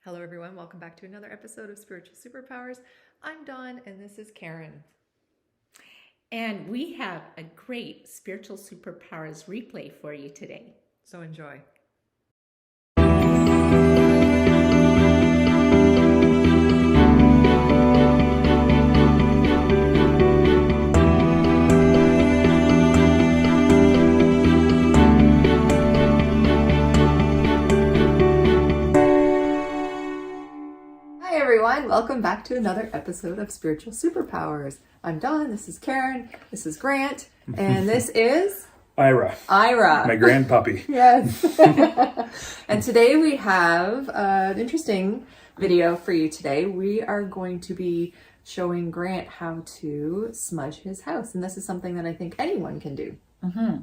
Hello everyone, welcome back to another episode of Spiritual Superpowers. I'm Dawn and this is Karen. And we have a great Spiritual Superpowers replay for you today. So enjoy. Welcome back to another episode of Spiritual Superpowers. I'm Dawn, this is Karen, this is Grant, and this is... Ira. My grand puppy. Yes. And today we have an interesting video for you today. We are going to be showing Grant how to smudge his house, and this is something that I think anyone can do. Mm-hmm.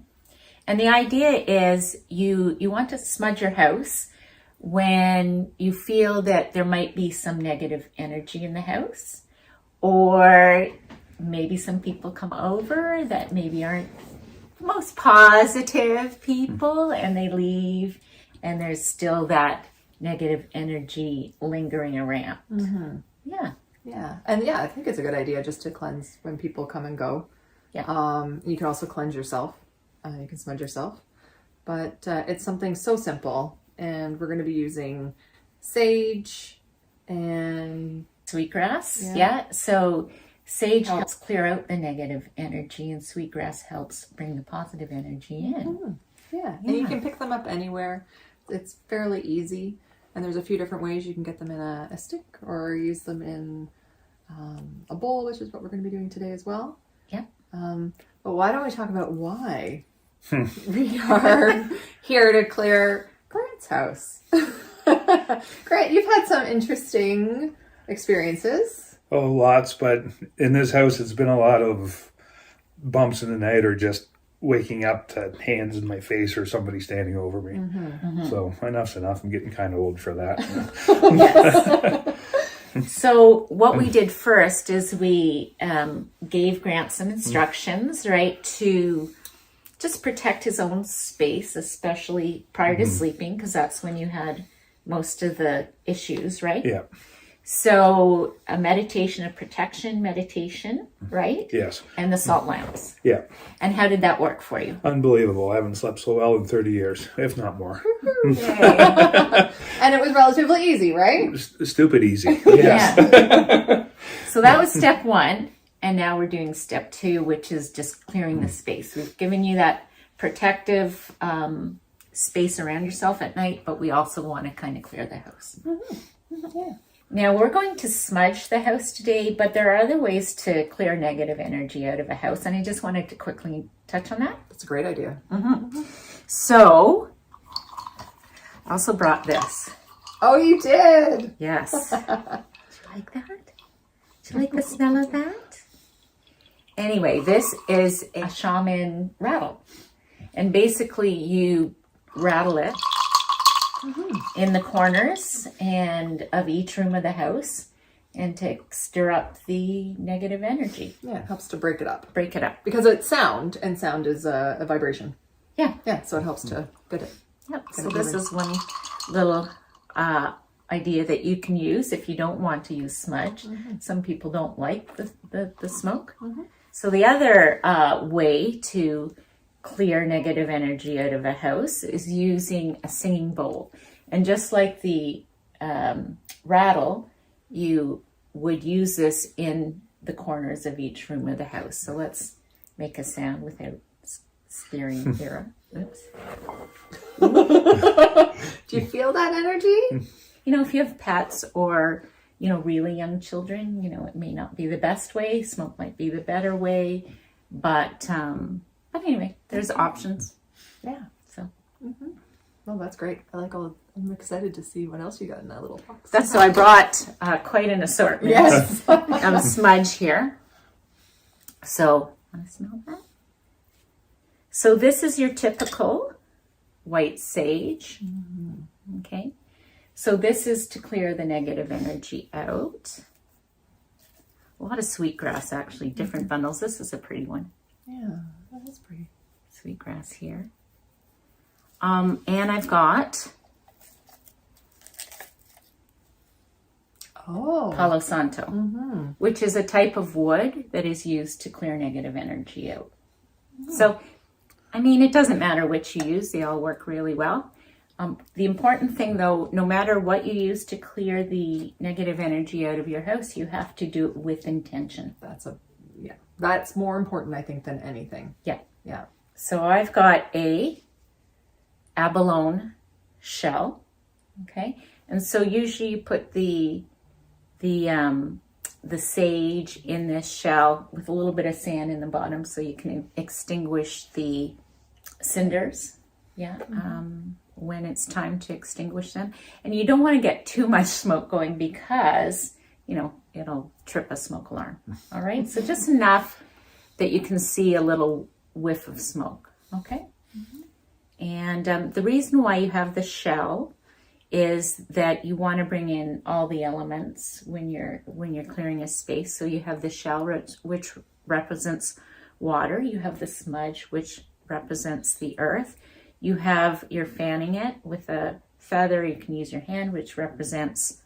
And the idea is you want to smudge your house when you feel that there might be some negative energy in the house, or maybe some people come over that maybe aren't the most positive people and they leave and there's still that negative energy lingering around. Mm-hmm. Yeah. And I think it's a good idea just to cleanse when people come and go. Yeah. You can also cleanse yourself. You can smudge yourself. But it's something so simple. And we're going to be using sage and sweetgrass. Yeah. So sage helps clear out the negative energy and sweetgrass helps bring the positive energy in. Mm-hmm. Yeah. And you can pick them up anywhere. It's fairly easy. And there's a few different ways you can get them in a stick or use them in a bowl, which is what we're going to be doing today as well. Yeah. But why don't we talk about why we are here to clear Grant's house. Grant, you've had some interesting experiences. Oh, lots, but in this house it's been a lot of bumps in the night or just waking up to hands in my face or somebody standing over me. Mm-hmm. Mm-hmm. So enough's enough. I'm getting kind of old for that. Yes. So what we did first is we gave Grant some instructions, right, to just protect his own space, especially prior to sleeping, because that's when you had most of the issues, right? Yeah. So a meditation of protection, right? Yes. And the salt lamps. Yeah. And how did that work for you? Unbelievable. I haven't slept so well in 30 years, if not more. And it was relatively easy, right? Stupid easy. Yes. Yeah. So that was step one. And now we're doing step two, which is just clearing the space. We've given you that protective space around yourself at night, but we also want to kind of clear the house. Mm-hmm. Yeah. Now we're going to smudge the house today, but there are other ways to clear negative energy out of a house. And I just wanted to quickly touch on that. That's a great idea. Mm-hmm. Mm-hmm. So I also brought this. Oh, you did? Yes. Do you like that? Do you like the smell of that? Anyway, this is a shaman rattle. And basically you rattle it in the corners and of each room of the house and to stir up the negative energy. Yeah, it helps to break it up. Break it up. Because it's sound, and sound is a vibration. Yeah. Yeah, so it helps to get it. Yep. So this is one little idea that you can use if you don't want to use smudge. Mm-hmm. Some people don't like the smoke. Mm-hmm. So the other way to clear negative energy out of a house is using a singing bowl. And just like the rattle, you would use this in the corners of each room of the house. So let's make a sound without scaring Kira. Oops. Do you feel that energy? You know, if you have pets or, really young children, it may not be the best way. Smoke might be the better way. But anyway, there's options. Yeah. So. Mm-hmm. Well, that's great. I'm excited to see what else you got in that little box. So I brought quite an assortment yes. of smudge here. So, want to smell that? So this is your typical white sage. Mm-hmm. Okay. So this is to clear the negative energy out. A lot of sweetgrass, actually, different bundles. This is a pretty one. Yeah, that is pretty. Sweetgrass here. And I've got Oh. Palo Santo, Mm-hmm. which is a type of wood that is used to clear negative energy out. So, I mean, it doesn't matter which you use, they all work really well. The important thing though, no matter what you use to clear the negative energy out of your house, you have to do it with intention. That's more important, I think, than anything. Yeah. Yeah. So I've got a abalone shell, okay? And so usually you put the sage in this shell with a little bit of sand in the bottom so you can extinguish the cinders. Yeah. When it's time to extinguish them. And you don't want to get too much smoke going because, you know, it'll trip a smoke alarm. All right. So just enough that you can see a little whiff of smoke. Okay. And the reason why you have the shell is that you want to bring in all the elements when you're clearing a space. So you have the shell, which represents water. You have the smudge, which represents the earth. You're fanning it with a feather. You can use your hand, which represents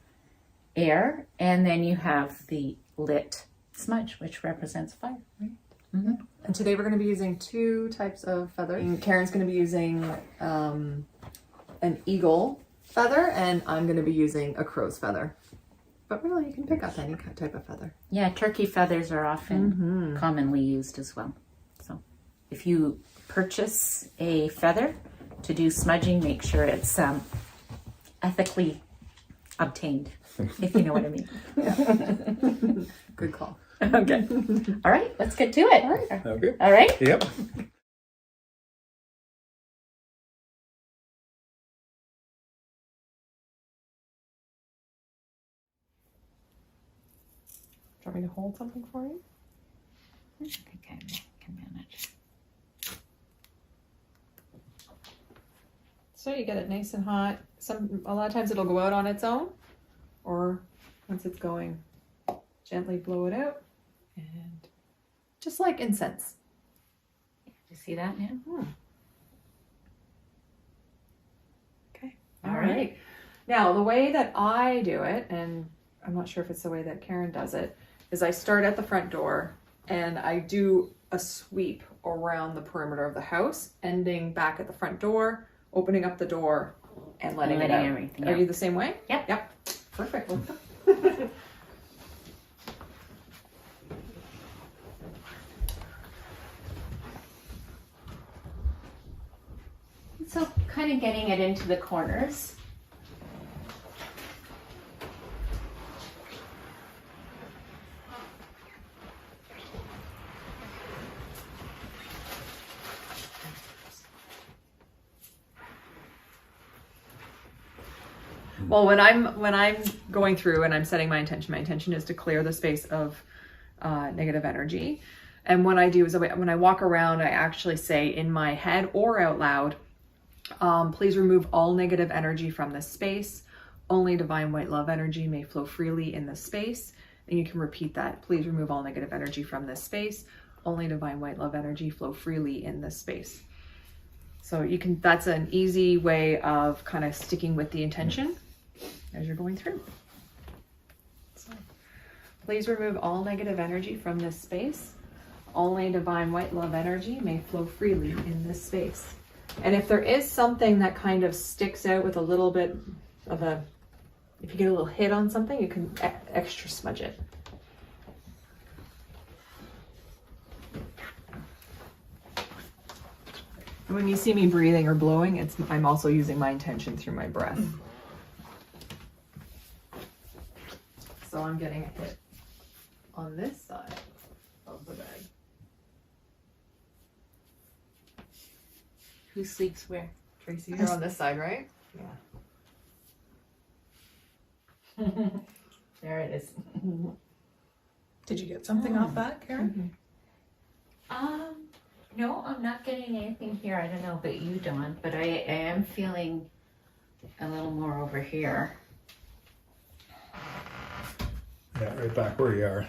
air. And then you have the lit smudge, which represents fire. Right? Mm-hmm. And today we're going to be using 2 types of feathers. And Karen's going to be using an eagle feather, and I'm going to be using a crow's feather. But really, you can pick up any type of feather. Yeah, turkey feathers are often commonly used as well. So if you purchase a feather to do smudging, make sure it's ethically obtained, if you know what I mean. Good call. Okay. All right, let's get to it. All right. Okay. All right. Yep. Do you want me to hold something for you? I think I can manage. So you get it nice and hot. A lot of times it'll go out on its own, or once it's going, gently blow it out, and just like incense. You see that now? Okay. All right. Now the way that I do it, and I'm not sure if it's the way that Karen does it, is I start at the front door and I do a sweep around the perimeter of the house, ending back at the front door, opening up the door, and letting it out. everything Are out. you the same way? Yep. Yep. Perfect. So kind of getting it into the corners. Well, when I'm going through and I'm setting my intention is to clear the space of negative energy. And what I do is when I walk around, I actually say in my head or out loud, please remove all negative energy from this space. Only divine white love energy may flow freely in this space. And you can repeat that. Please remove all negative energy from this space. Only divine white love energy flow freely in this space. So that's an easy way of kind of sticking with the intention as you're going through. So, please remove all negative energy from this space. Only divine white love energy may flow freely in this space. And if there is something that kind of sticks out with a little bit of if you get a little hit on something, you can extra smudge it. And when you see me breathing or blowing, I'm also using my intention through my breath. So I'm getting a hit on this side of the bed. Who sleeps where? Tracy, you're on this side, right? Yeah. There it is. Did you get something off that, Karen? No, I'm not getting anything here. I don't know about you, Dawn, but I am feeling a little more over here. Yeah, right back where you are.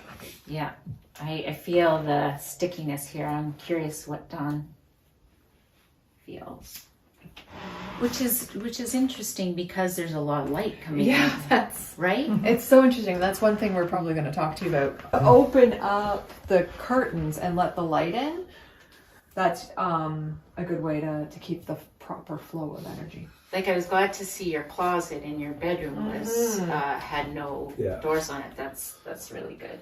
Yeah, I feel the stickiness here. I'm curious what Dawn feels. Which is interesting because there's a lot of light coming Yeah, in, that's right? it's so interesting. That's one thing we're probably going to talk to you about. Open up the curtains and let the light in. That's a good way to keep the proper flow of energy. Like I was glad to see your closet in your bedroom was had no Yeah. doors on it. That's really good.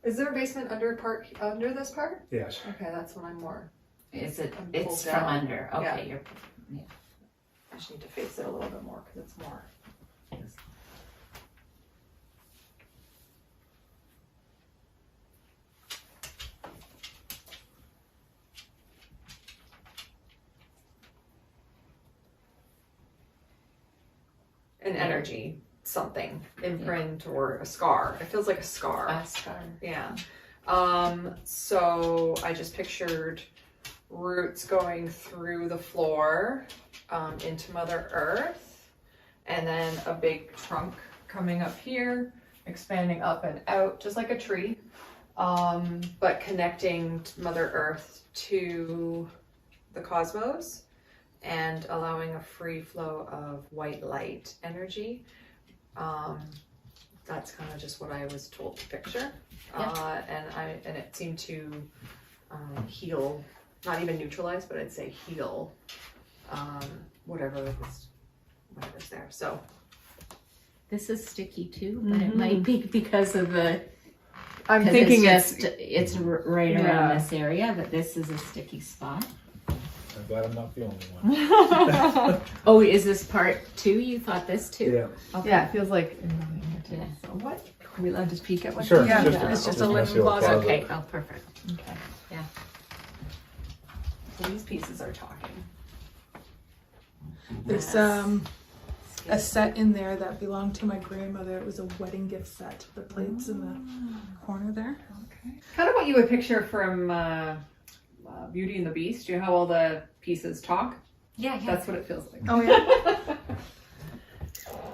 Is there a basement under this part? Yes. Okay, that's what I'm more. Is it? I'm It's pulled from down. under. Okay, Yeah. you're. I just need to face it a little bit more because it's more. An energy, something, imprint or a scar. It feels like a scar. Yeah. So I just pictured roots going through the floor into Mother Earth, and then a big trunk coming up here, expanding up and out, just like a tree, but connecting Mother Earth to the cosmos and allowing a free flow of white light energy. That's kind of just what I was told to picture. And it seemed to heal, not even neutralize, but I'd say heal whatever's there. So This is sticky too, but it might be because of the. I'm 'cause thinking it's right Yeah. around this area, but this is a sticky spot. I'm glad I'm not the only one. Oh, is this part two? You thought this too? Yeah. Okay. yeah, it feels like. Yeah. So what? Can we let just peek at what? Sure. Yeah, just it's just a nice linen little closet. Okay. Oh, perfect. Okay. Yeah. So these pieces are talking. There's a set in there that belonged to my grandmother. It was a wedding gift set. The plates in the corner there. Okay. Kind of what you would picture from Beauty and the Beast. You know how all the pieces talk? Yeah. That's what it feels like. Oh yeah.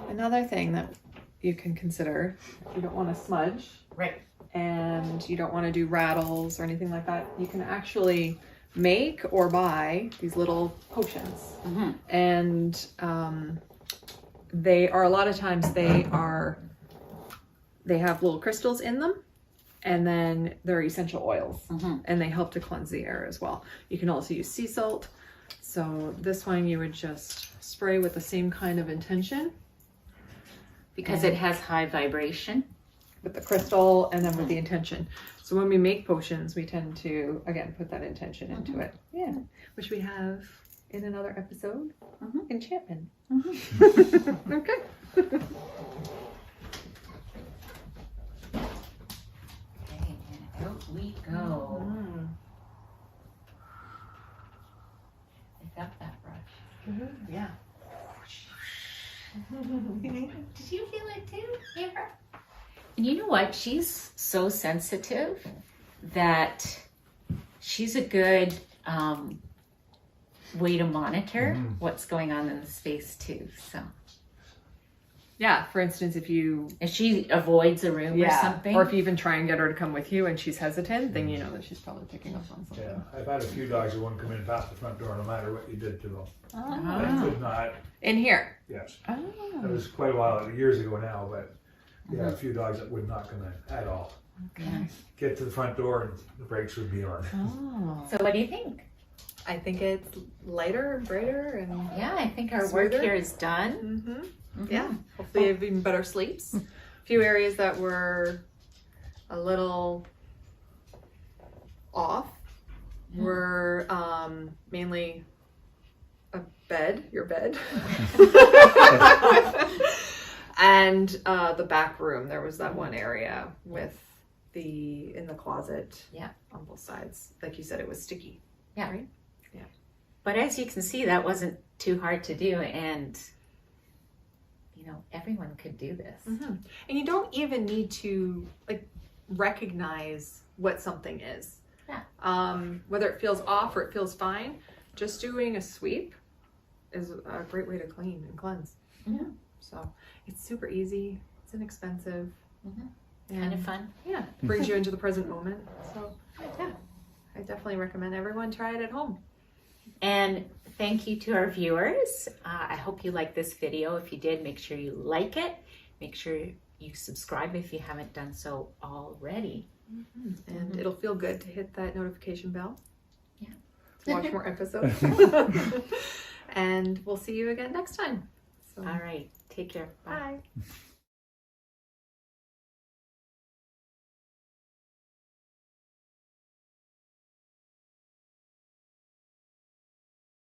Another thing that you can consider if you don't want to smudge Right. and you don't want to do rattles or anything like that, you can actually make or buy these little potions. Mm-hmm. And they are, a lot of times they have little crystals in them, and then they're essential oils, and they help to cleanse the air as well. You can also use sea salt. So this one you would just spray with the same kind of intention, Because it has high vibration. with the crystal and then with the intention. So when we make potions, we tend to, again, put that intention into it. Yeah. Which we have in another episode, enchantment. Okay. Okay, and out we go. Pick up that brush. Yeah. Did you feel it too, Amber? And you know what? She's so sensitive that she's a good way to monitor what's going on in the space too. So Yeah, for instance, if she avoids a room or something. or if you even try and get her to come with you and she's hesitant, then you know that she's probably picking up on something. Yeah, I've had a few dogs that wouldn't come in past the front door no matter what you did to them. Oh. They could not, In here. yes. Oh. It was quite a while, years ago now, but yeah, a few dogs that would not come in at all. Okay. Get to the front door and the brakes would be on. Oh. So what do you think? I think it's lighter and brighter and Yeah, I think our work Smoother? here is done. yeah, hopefully you have even better sleeps. A few areas that were a little off were mainly your bed. And the back room, there was that one area with in the closet. Yeah. On both sides. Like you said, it was sticky. Yeah. Right? But as you can see, that wasn't too hard to do, and everyone could do this. And you don't even need to recognize what something is. Yeah. Whether it feels off or it feels fine, just doing a sweep is a great way to clean and cleanse. Yeah. So it's super easy. It's inexpensive. Kind of fun. Yeah, brings you into the present moment. So yeah, I definitely recommend everyone try it at home. And thank you to our viewers. I hope you liked this video. If you did, make sure you like it. Make sure you subscribe if you haven't done so already. And it'll feel good to hit that notification bell. Yeah. To watch more episodes. And we'll see you again next time. So. All right. Take care. Bye. Bye.